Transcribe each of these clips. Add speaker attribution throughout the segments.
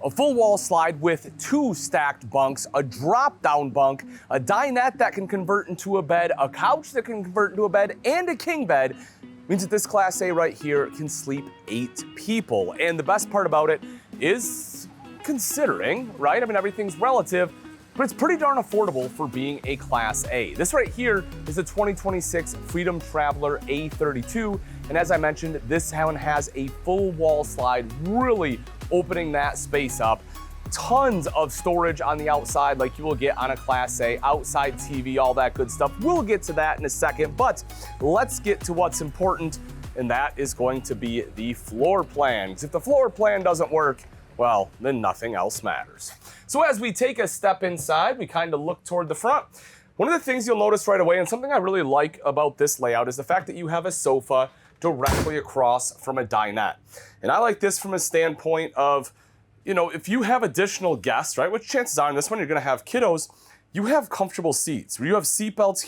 Speaker 1: A full wall slide with 2 stacked bunks, a drop-down bunk, a dinette that can convert into a bed, a couch that can convert into a bed, and a king bed means that this Class A right here can sleep 8 people. And the best part about it is considering, right? I mean, everything's relative, but it's pretty darn affordable for being a Class A. This right here is a 2026 Freedom Traveler A32. And as I mentioned, this one has a full wall slide, really opening that space up. Tons of storage on the outside like you will get on a Class A, outside TV, all that good stuff. We'll get to that in a second, but let's get to what's important, and that is going to be the floor plan. Because if the floor plan doesn't work, well, then nothing else matters. So as we take a step inside, we kind of look toward the front. One of the things you'll notice right away, and something I really like about this layout, is the fact that you have a sofa directly across from a dinette. And I like this from a standpoint of, you know, if you have additional guests, right, which chances are in this one you're gonna have kiddos, you have comfortable seats where you have seatbelts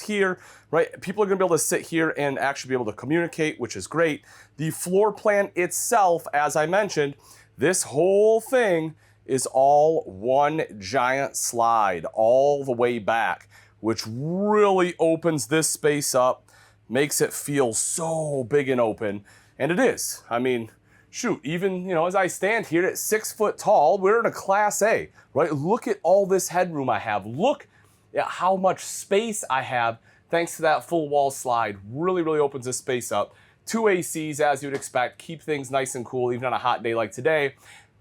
Speaker 1: here, right? People are gonna be able to sit here and actually be able to communicate, which is great. The floor plan itself, as I mentioned, this whole thing is all one giant slide all the way back, which really opens this space up, makes it feel so big and open. And it is. I mean, shoot, even, you know, as I stand here at 6 foot tall, we're in a Class A, right? Look at all this headroom I have. Look at how much space I have thanks to that full wall slide. Really, really opens this space up. 2 ACs, as you'd expect, keep things nice and cool, even on a hot day like today.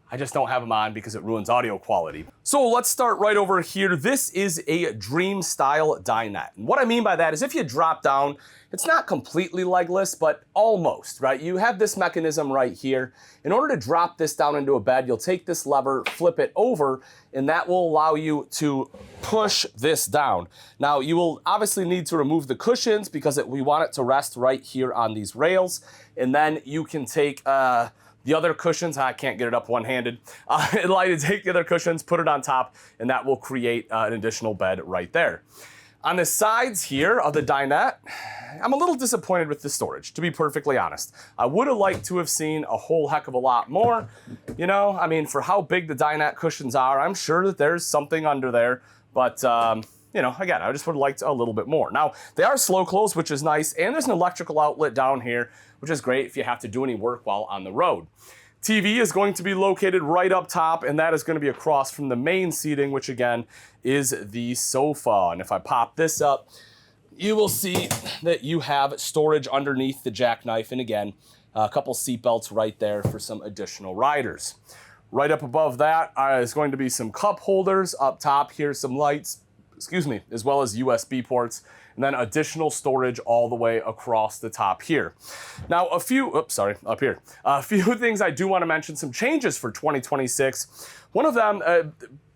Speaker 1: I just don't have them on because it ruins audio quality. So let's start right over here. This is a dream style dinette. And what I mean by that is if you drop down, it's not completely legless, but almost, right? You have this mechanism right here. In order to drop this down into a bed, you'll take this lever, flip it over, and that will allow you to push this down. Now, you will obviously need to remove the cushions because we want it to rest right here on these rails. And then you can take, the other cushions, I can't get it up one-handed. Allow you to take the other cushions, put it on top, and that will create an additional bed right there. On the sides here of the dinette, I'm a little disappointed with the storage, to be perfectly honest. I would have liked to have seen a whole heck of a lot more. You know, I mean, for how big the dinette cushions are, I'm sure that there's something under there, but you know, again, I just would have liked a little bit more. Now, they are slow close, which is nice, and there's an electrical outlet down here, which is great if you have to do any work while on the road. TV is going to be located right up top, and that is going to be across from the main seating, which again is the sofa. And if I pop this up, you will see that you have storage underneath the jackknife, and again, a couple seat belts right there for some additional riders. Right up above that is going to be some cup holders. Up top here, some lights, as well as USB ports, and then additional storage all the way across the top here. Now, up here. A few things I do want to mention, some changes for 2026. One of them,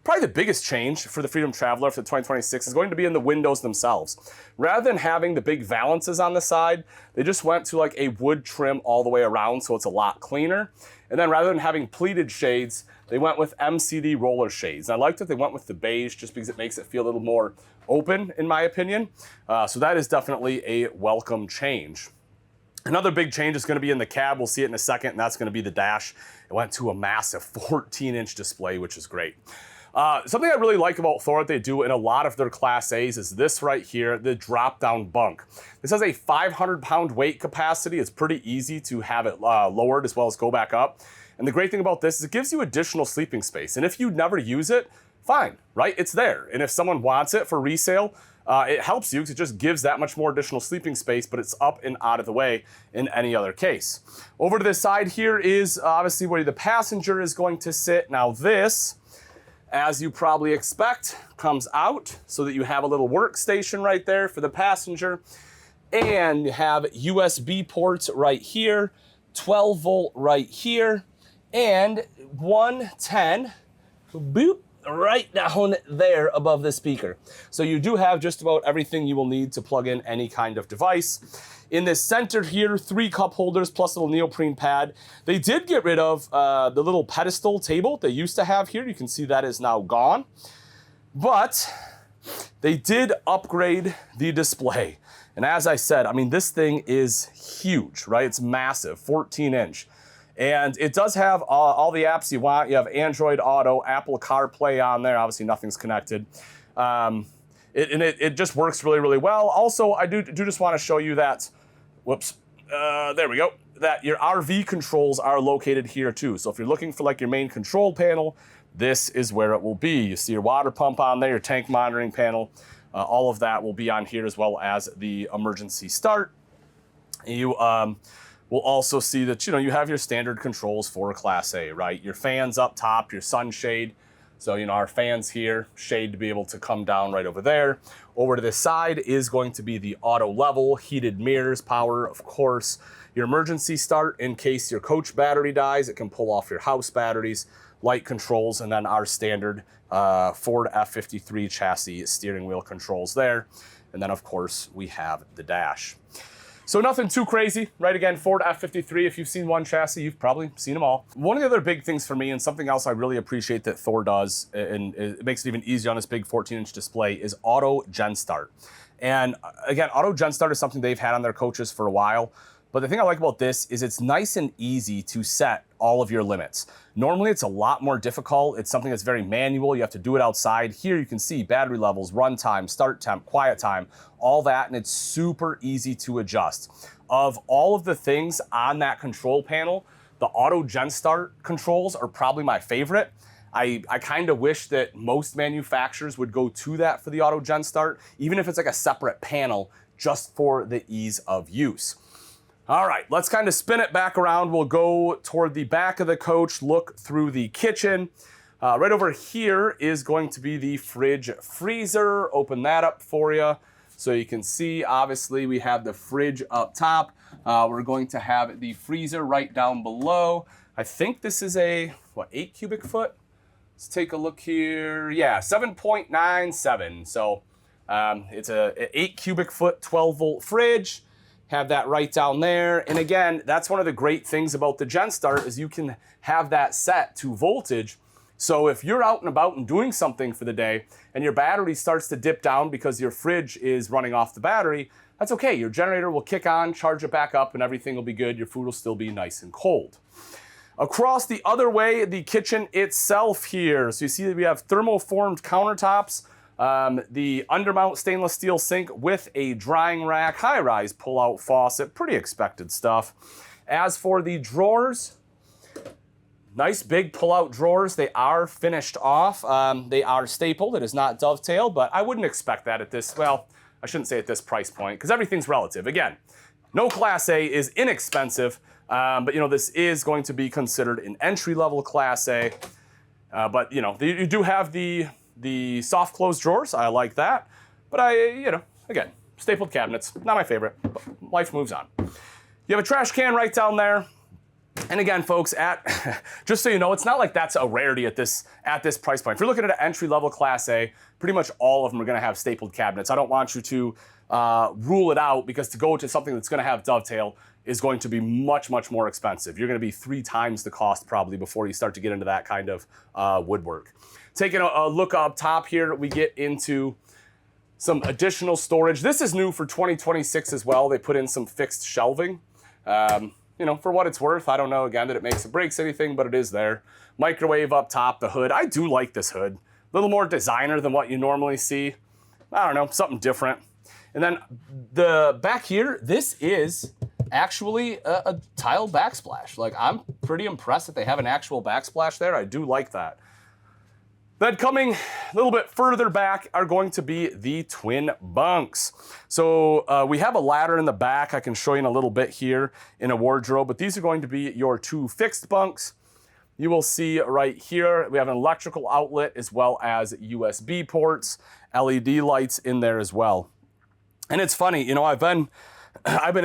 Speaker 1: probably the biggest change for the Freedom Traveler for 2026 is going to be in the windows themselves. Rather than having the big valances on the side, they just went to like a wood trim all the way around, so it's a lot cleaner. And then rather than having pleated shades, they went with MCD roller shades. And I like that they went with the beige just because it makes it feel a little more open, in my opinion. So that is definitely a welcome change. Another big change is going to be in the cab. We'll see it in a second, and that's going to be the dash. It went to a massive 14-inch display, which is great. Something I really like about Thor that they do in a lot of their Class A's is this right here, the drop-down bunk. This has a 500-pound weight capacity. It's pretty easy to have it lowered as well as go back up. And the great thing about this is it gives you additional sleeping space. And if you never use it, fine, right? It's there. And if someone wants it for resale, it helps you because it just gives that much more additional sleeping space, but it's up and out of the way in any other case. Over to the side here is obviously where the passenger is going to sit. Now this, as you probably expect, comes out so that you have a little workstation right there for the passenger. And you have USB ports right here, 12 volt right here, and 110, boop, right down there above the speaker. So you do have just about everything you will need to plug in any kind of device. In the center here, 3 cup holders plus a little neoprene pad. They did get rid of the little pedestal table they used to have here. You can see that is now gone. But they did upgrade the display. And as I said, I mean, this thing is huge, right? It's massive, 14-inch. And it does have all the apps you want. You have Android Auto, Apple CarPlay on there. Obviously, nothing's connected. It just works really, really well. Also, I do just want to show you that, whoops, there we go, that your RV controls are located here too. So if you're looking for like your main control panel, this is where it will be. You see your water pump on there, your tank monitoring panel, all of that will be on here, as well as the emergency start. You will also see that, you know, you have your standard controls for Class A, right? Your fans up top, your sunshade. So, you know, our fans here, shade to be able to come down right over there. Over to this side is going to be the auto level, heated mirrors, power, of course. Your emergency start in case your coach battery dies. It can pull off your house batteries, light controls, and then our standard Ford F53 chassis steering wheel controls there. And then, of course, we have the dash. So nothing too crazy, right? Again, Ford F53, if you've seen one chassis, you've probably seen them all. One of the other big things for me, and something else I really appreciate that Thor does, and it makes it even easier on this big 14-inch display, is auto gen start. And again, auto gen start is something they've had on their coaches for a while. But the thing I like about this is it's nice and easy to set all of your limits. Normally it's a lot more difficult. It's something that's very manual. You have to do it outside. Here you can see battery levels, run time, start temp, quiet time, all that, and it's super easy to adjust. Of all of the things on that control panel, the auto gen start controls are probably my favorite. I kind of wish that most manufacturers would go to that for the auto gen start, even if it's like a separate panel, just for the ease of use. All right, let's kind of spin it back around. We'll go toward the back of the coach, look through the kitchen. Right over here is going to be the fridge freezer. Open that up for you. So you can see, obviously, we have the fridge up top. We're going to have the freezer right down below. I think this is a, 8 cubic foot? Let's take a look here. Yeah, 7.97. So it's a 8 cubic foot, 12 volt fridge. Have that right down there. And again, that's one of the great things about the Gen Start is you can have that set to voltage. So if you're out and about and doing something for the day and your battery starts to dip down because your fridge is running off the battery, that's okay. Your generator will kick on, charge it back up, and everything will be good. Your food will still be nice and cold. Across the other way, the kitchen itself here. So you see that we have thermoformed countertops. The undermount stainless steel sink with a drying rack, high-rise pull-out faucet, pretty expected stuff. As for the drawers, nice big pull-out drawers. They are finished off. They are stapled. It is not dovetail, but I wouldn't expect that at this, well, I shouldn't say at this price point, because everything's relative. Again, no Class A is inexpensive, but you know, this is going to be considered an entry-level Class A. But you know, you do have the soft close drawers. I like that. But you know, again, stapled cabinets, not my favorite, but life moves on. You have a trash can right down there. And again, folks, just so you know, it's not like that's a rarity at this price point. If you're looking at an entry-level Class A, pretty much all of them are gonna have stapled cabinets. I don't want you to rule it out, because to go to something that's gonna have dovetail is going to be much, much more expensive. You're gonna be 3 times the cost probably before you start to get into that kind of woodwork. Taking a look up top here, we get into some additional storage. This is new for 2026 as well. They put in some fixed shelving. You know, for what it's worth, I don't know, again, that it makes or breaks anything, but it is there. Microwave up top, the hood. I do like this hood. A little more designer than what you normally see. I don't know, something different. And then the back here, this is actually a tile backsplash. Like, I'm pretty impressed that they have an actual backsplash there. I do like that. Then coming a little bit further back are going to be the twin bunks. So we have a ladder in the back. I can show you in a little bit here in a wardrobe, but these are going to be your 2 fixed bunks. You will see right here, we have an electrical outlet as well as USB ports, LED lights in there as well. And it's funny, you know, I've been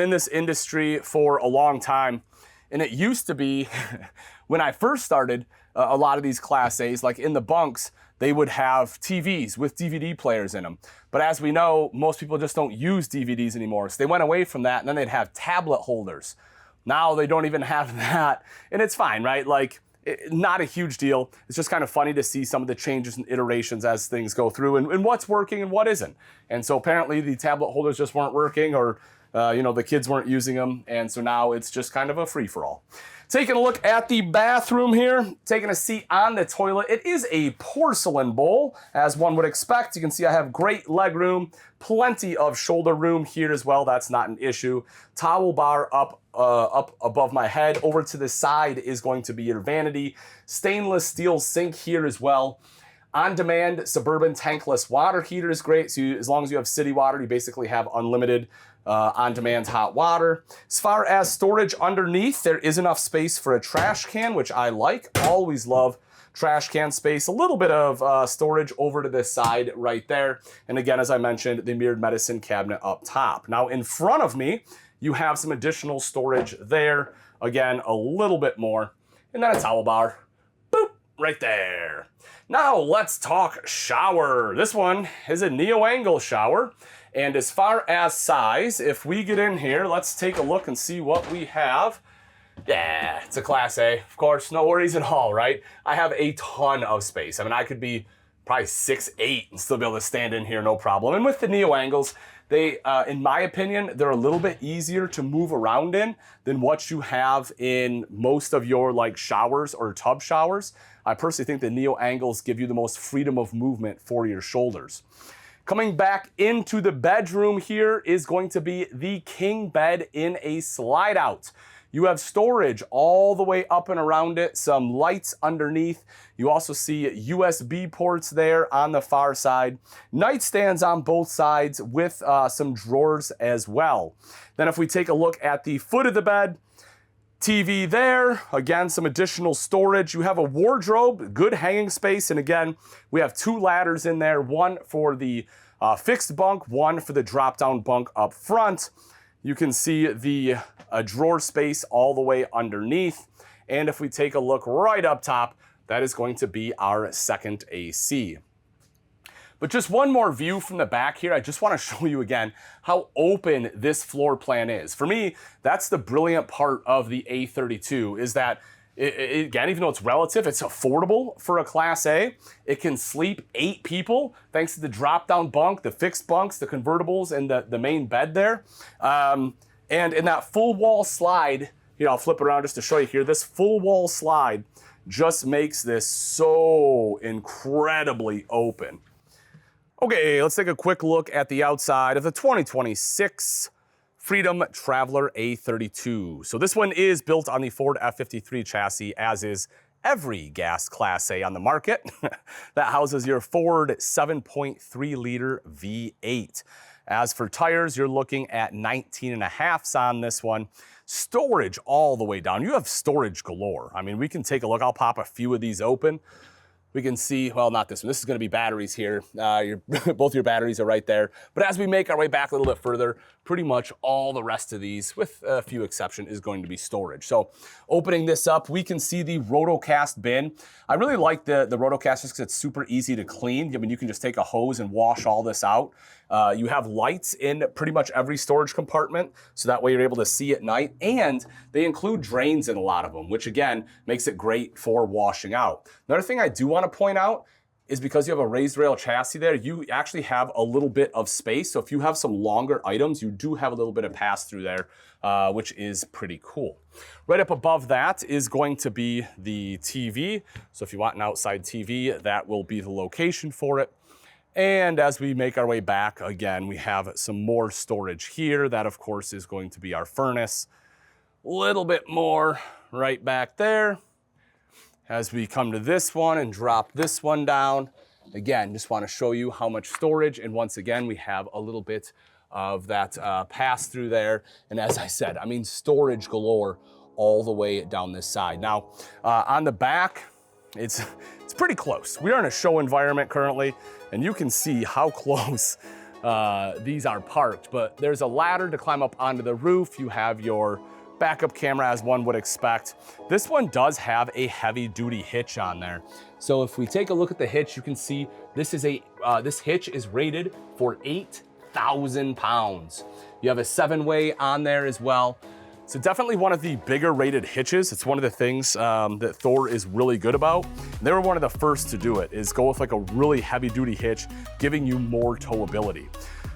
Speaker 1: in this industry for a long time, and it used to be when I first started, a lot of these Class A's, like in the bunks, they would have TVs with DVD players in them. But as we know, most people just don't use DVDs anymore. So they went away from that, and then they'd have tablet holders. Now they don't even have that, and it's fine, right? Like, not a huge deal. It's just kind of funny to see some of the changes and iterations as things go through, and what's working and what isn't. And so apparently the tablet holders just weren't working, or You know, the kids weren't using them, and so now it's just kind of a free-for-all. Taking a look at the bathroom here, taking a seat on the toilet. It is a porcelain bowl, as one would expect. You can see I have great leg room, plenty of shoulder room here as well. That's not an issue. Towel bar up above my head. Over to the side is going to be your vanity. Stainless steel sink here as well. On-demand Suburban tankless water heater is great. So as long as you have city water, you basically have unlimited on-demand hot water. As far as storage underneath, there is enough space for a trash can, which I like. Always love trash can space. A little bit of storage over to this side right there. And again, as I mentioned, the mirrored medicine cabinet up top. Now in front of me, you have some additional storage there. Again, a little bit more. And then a towel bar. Boop, right there. Now let's talk shower. This one is a neo-angle shower. And as far as size, if we get in here, let's take a look and see what we have. Yeah, it's a Class A, of course, no worries at all, right? I have a ton of space. I mean, I could be probably 6'8" and still be able to stand in here, no problem. And with the neo-angles, they, in my opinion, they're a little bit easier to move around in than what you have in most of your like showers or tub showers. I personally think the neo-angles give you the most freedom of movement for your shoulders. Coming back into the bedroom here is going to be the king bed in a slide out. You have storage all the way up and around it, some lights underneath. You also see USB ports there on the far side. Nightstands on both sides with some drawers as well. Then if we take a look at the foot of the bed, TV there, again, some additional storage. You have a wardrobe, good hanging space, and again, we have two ladders in there, one for the fixed bunk, one for the drop-down bunk up front. You can see the drawer space all the way underneath. And if we take a look right up top, that is going to be our second AC. But just one more view from the back here. I just want to show you again how open this floor plan is. For me, that's the brilliant part of the A32 is that, again, even though it's relative, it's affordable for a Class A. It can sleep 8 people thanks to the drop-down bunk, the fixed bunks, the convertibles, and the main bed there. And in that full wall slide, you know, I'll flip it around just to show you here. This full wall slide just makes this so incredibly open. Okay, let's take a quick look at the outside of the 2026 Freedom Traveler A32. So this one is built on the Ford F53 chassis, as is every gas Class A on the market. That houses your Ford 7.3 liter V8. As for tires, you're looking at 19.5s on this one. Storage all the way down. You have storage galore. I mean, we can take a look. I'll pop a few of these open. We can see, well, not this one. This is going to be batteries here. Both your batteries are right there. But as we make our way back a little bit further, pretty much all the rest of these, with a few exceptions, is going to be storage. So opening this up, we can see the Rotocast bin. I really like the Rotocast just because it's super easy to clean. I mean, you can just take a hose and wash all this out. You have lights in pretty much every storage compartment, so that way you're able to see at night. And they include drains in a lot of them, which again, makes it great for washing out. Another thing I do want to point out is because you have a raised rail chassis there, you actually have a little bit of space. So if you have some longer items, you do have a little bit of pass through there, which is pretty cool. Right up above that is going to be the TV. So if you want an outside TV, that will be the location for it. And as we make our way back, again, we have some more storage here. That, of course, is going to be our furnace. A little bit more right back there. As we come to this one and drop this one down, again, just want to show you how much storage. And once again, we have a little bit of that pass through there. And as I said, I mean, storage galore all the way down this side. Now, on the back, it's pretty close. We are in a show environment currently, and you can see how close these are parked. But there's a ladder to climb up onto the roof. You have your backup camera, as one would expect. This one does have a heavy duty hitch on there. So if we take a look at the hitch, you can see this is this hitch is rated for 8,000 pounds. You have a 7-way on there as well. So definitely one of the bigger rated hitches. It's one of the things that Thor is really good about. They were one of the first to do it, is go with like a really heavy duty hitch, giving you more towability.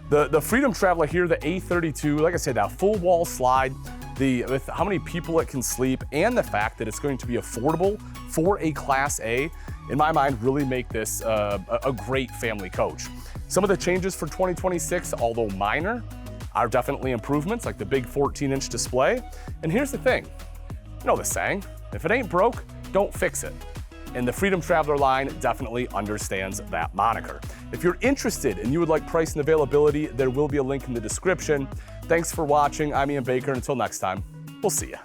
Speaker 1: The Freedom Traveler here, the A32, like I said, that full wall slide, with how many people it can sleep, and the fact that it's going to be affordable for a Class A, in my mind, really make this a great family coach. Some of the changes for 2026, although minor, are definitely improvements, like the big 14-inch display. And here's the thing, you know the saying, if it ain't broke, don't fix it. And the Freedom Traveler line definitely understands that moniker. If you're interested and you would like price and availability, there will be a link in the description. Thanks for watching. I'm Ian Baker. Until next time, we'll see ya.